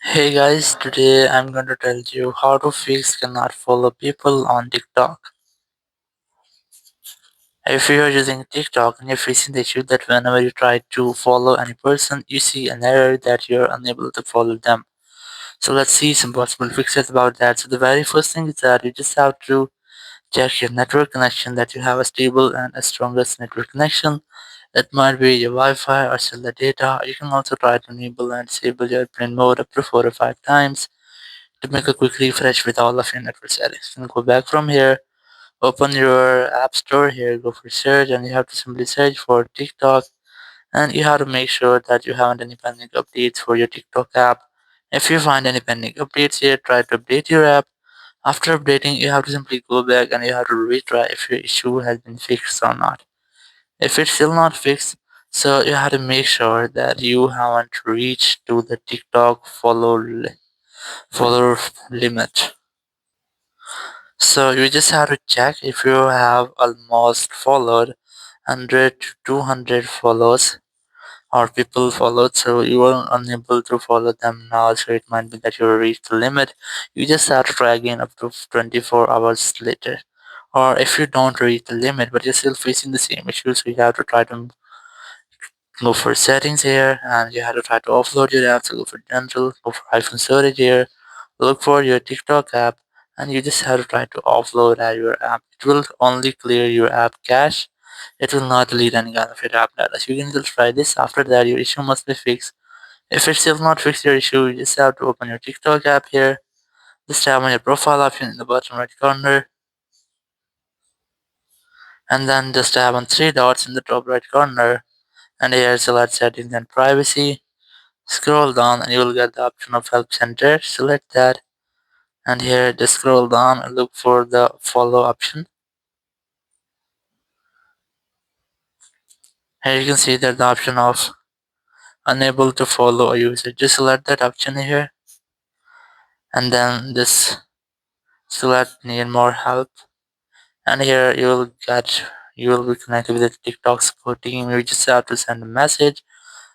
Hey guys, today I'm going to tell you how to fix cannot follow people on TikTok. If you are using TikTok and you're facing the issue that whenever you try to follow any person, you see an error that you're unable to follow them. So let's see some possible fixes about that. So the very first thing is that you just have to check your network connection that you have a stable and a strongest network connection. It might be your Wi-Fi or cellular data. You can also try to enable and disable your airplane mode up to 4 or 5 times to make a quick refresh with all of your network settings. You can go back from here, open your app store here, go for search, and you have to simply search for TikTok. And you have to make sure that you haven't any pending updates for your TikTok app. If you find any pending updates here, try to update your app. After updating, you have to simply go back and you have to retry if your issue has been fixed or not. If it's still not fixed, so you have to make sure that you haven't reached to the TikTok follower limit. So you just have to check if you have almost followed 100 to 200 follows or people followed, so you are unable to follow them now, so it might be that you reached the limit. You just have to try again up to 24 hours later. Or if you don't reach the limit but you're still facing the same issue, so you have to try to go for settings here and you have to try to offload your app. So go for general, go for iPhone storage here, look for your TikTok app, and you just have to try to offload your app. It will only clear your app cache. It will not delete any kind of your app data. So you can just try this. After that, your issue must be fixed. If it's still not fixed your issue, you just have to open your TikTok app here. Just tap on your profile option in the bottom right corner, and then just tap on three dots in the top right corner. And here select settings and privacy. Scroll down and you will get the option of help center. Select that, and here just scroll down and look for the follow option. Here you can see that the option of unable to follow a user. Just select that option here and then just select need more help. And here you will be connected with the TikTok support team. You just have to send a message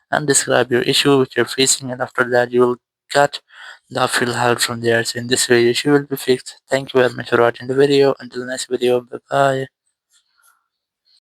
and describe your issue which you're facing, and after that you will get the full help from there. So in this way your issue will be fixed. Thank you very much for watching the video. Until next video, bye bye.